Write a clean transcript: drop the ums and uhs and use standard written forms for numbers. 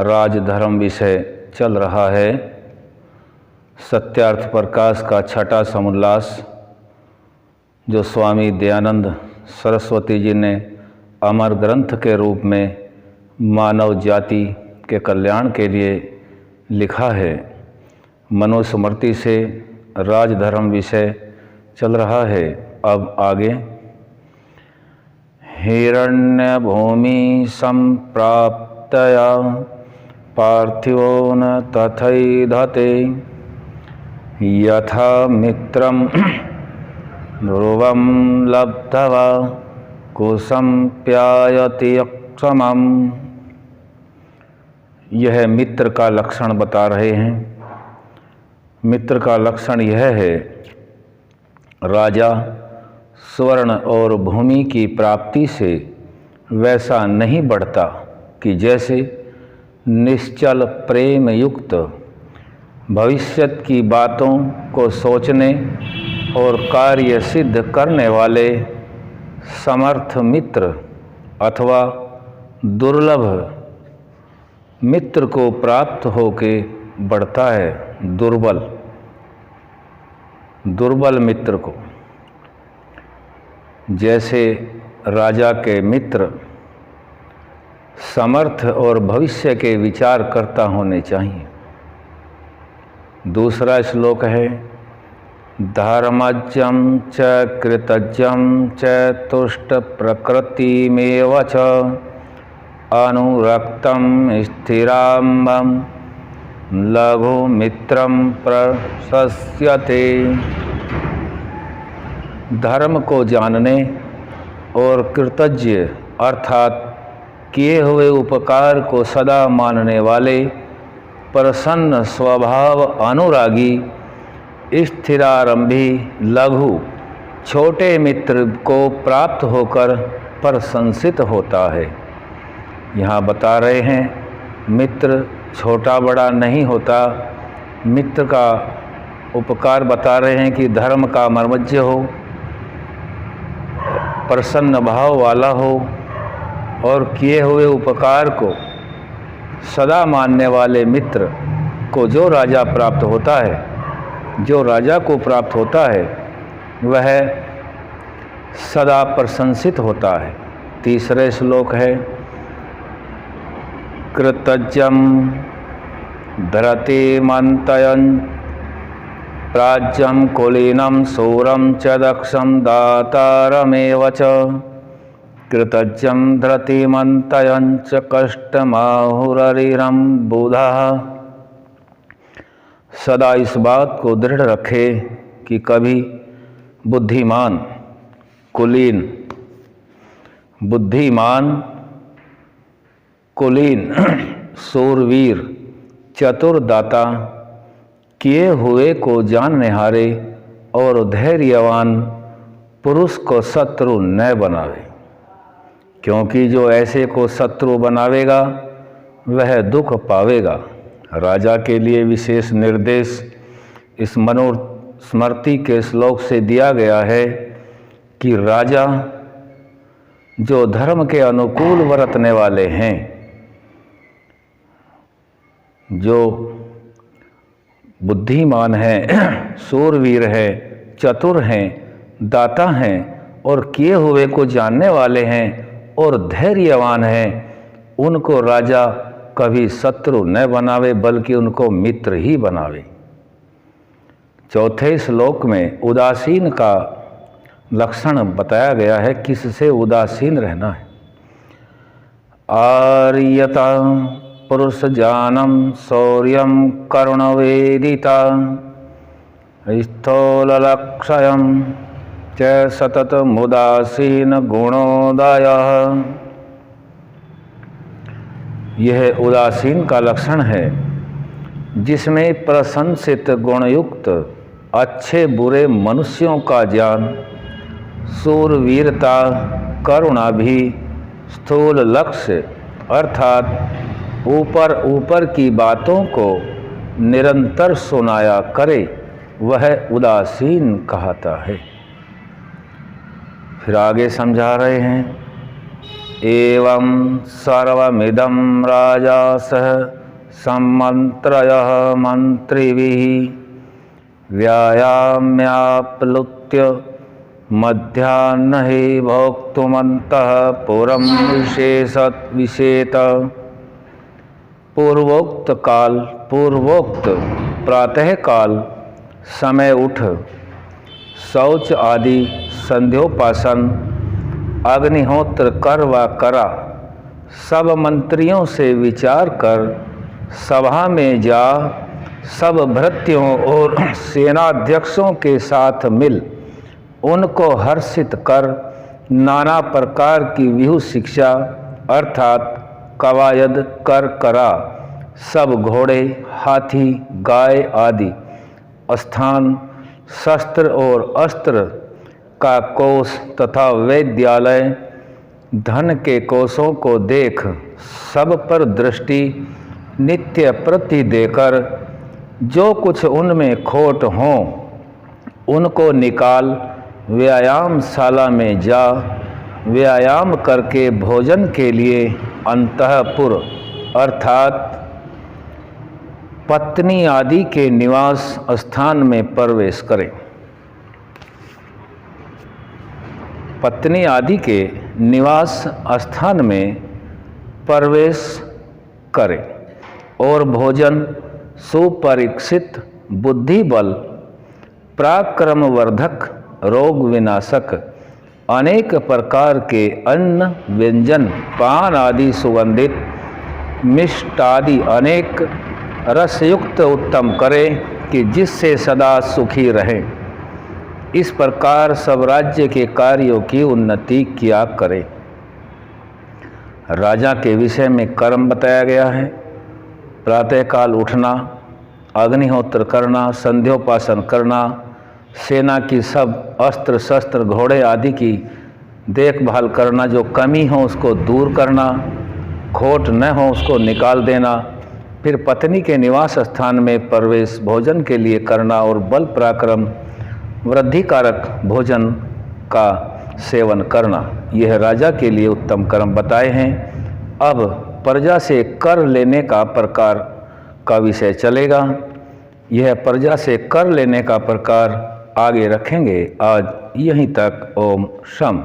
राजधर्म विषय चल रहा है। सत्यार्थ प्रकाश का छठा समुल्लास जो स्वामी दयानंद सरस्वती जी ने अमर ग्रंथ के रूप में मानव जाति के कल्याण के लिए लिखा है। मनुस्मृति से राजधर्म विषय चल रहा है। अब आगे हिरण्य भूमि संप्राप्तया पार्थिवो न तथैधते यथा मित्रम ध्रुवम लब्धवा कुशं प्यायति अक्षमम्। यह मित्र का लक्षण बता रहे हैं। मित्र का लक्षण यह है, राजा स्वर्ण और भूमि की प्राप्ति से वैसा नहीं बढ़ता कि जैसे निश्चल प्रेम युक्त भविष्यत की बातों को सोचने और कार्य सिद्ध करने वाले समर्थ मित्र अथवा दुर्लभ मित्र को प्राप्त होके बढ़ता है। दुर्बल मित्र को, जैसे राजा के मित्र समर्थ और भविष्य के विचार करता होने चाहिए। दूसरा श्लोक है धर्मज्ञं च कृतज्ञं च तुष्ट प्रकृतिमेव च अनुरक्तं स्थिराम्बं लघु मित्रं प्रशस्यते। धर्म को जानने और कृतज्ञ अर्थात किए हुए उपकार को सदा मानने वाले प्रसन्न स्वभाव अनुरागी स्थिरारंभी लघु छोटे मित्र को प्राप्त होकर प्रशंसित होता है। यहाँ बता रहे हैं मित्र छोटा बड़ा नहीं होता। मित्र का उपकार बता रहे हैं कि धर्म का मर्मज्ञ हो, प्रसन्न भाव वाला हो और किए हुए उपकार को सदा मानने वाले मित्र को जो राजा प्राप्त होता है, जो राजा को प्राप्त होता है वह सदा प्रशंसित होता है। तीसरे श्लोक है कृतज्ञं धरतिमन्तयं प्राज्यं कुलीनं शूरं च दक्षं दातारमेव च कृतज्ञं धृतिमन्तयं च कष्टमाहुररिरं बुधः। सदा इस बात को दृढ़ रखे कि कभी बुद्धिमान कुलीन सूरवीर चतुरदाता किए हुए को जाननेहारे और धैर्यवान पुरुष को शत्रु न बनावे, क्योंकि जो ऐसे को शत्रु बनावेगा वह दुख पावेगा। राजा के लिए विशेष निर्देश इस मनुस्मृति के श्लोक से दिया गया है कि राजा जो धर्म के अनुकूल बरतने वाले हैं, जो बुद्धिमान हैं, शूरवीर हैं, चतुर हैं, दाता हैं और किए हुए को जानने वाले हैं और धैर्यवान हैं, उनको राजा कभी शत्रु न बनावे बल्कि उनको मित्र ही बनावे। चौथे श्लोक में उदासीन का लक्षण बताया गया है, किससे उदासीन रहना है। आर्यता पुरुष जानम शौर्यम करुणवेदिता स्थूललक्षयं च सतत मुदासीन गुणोदयः। यह उदासीन का लक्षण है जिसमें प्रशंसित गुणयुक्त अच्छे बुरे मनुष्यों का ज्ञान, शूरवीरता, करुणा भी स्थूल लक्ष्य अर्थात ऊपर की बातों को निरंतर सुनाया करे, वह उदासीन कहता है। फिर आगे समझा रहे हैं एवं सर्वमिदं राजासः सम्मन्त्रयः मन्त्रिभिः व्यायाम्याप्लुत्य मध्याह्ने भोक्तुमन्तः पुरं विशेषत। पूर्वोक्त प्रातः काल समय उठ शौच आदि संध्योपासन अग्निहोत्र कर व करा, सब मंत्रियों से विचार कर सभा में जा, सब भृत्यों और सेनाध्यक्षों के साथ मिल उनको हर्षित कर नाना प्रकार की व्यूह शिक्षा अर्थात कवायद कर करा, सब घोड़े हाथी गाय आदि स्थान शस्त्र और अस्त्र का कोष तथा वैद्यालय धन के कोषों को देख सब पर दृष्टि नित्य प्रति देकर जो कुछ उनमें खोट हों उनको निकाल व्यायामशाला में जा, व्यायाम करके भोजन के लिए अंतःपुर अर्थात पत्नी आदि के निवास स्थान में प्रवेश करें। पत्नी आदि के निवास स्थान में प्रवेश करें और भोजन सुपरीक्षित बुद्धि बल पराक्रम वर्धक रोग विनाशक अनेक प्रकार के अन्न व्यंजन पान आदि सुगंधित मिष्टादि अनेक रसयुक्त उत्तम करें कि जिससे सदा सुखी रहें। इस प्रकार सब राज्य के कार्यों की उन्नति किया करें। राजा के विषय में कर्म बताया गया है। प्रातःकाल उठना, अग्निहोत्र करना, संध्योपासन करना, सेना की सब अस्त्र शस्त्र घोड़े आदि की देखभाल करना, जो कमी हो उसको दूर करना, खोट न हो उसको निकाल देना, फिर पत्नी के निवास स्थान में प्रवेश भोजन के लिए करना और बल पराक्रम वृद्धिकारक भोजन का सेवन करना, यह राजा के लिए उत्तम कर्म बताए हैं। अब प्रजा से कर लेने का प्रकार का विषय चलेगा। यह प्रजा से कर लेने का प्रकार आगे रखेंगे। आज यहीं तक। ओम शम।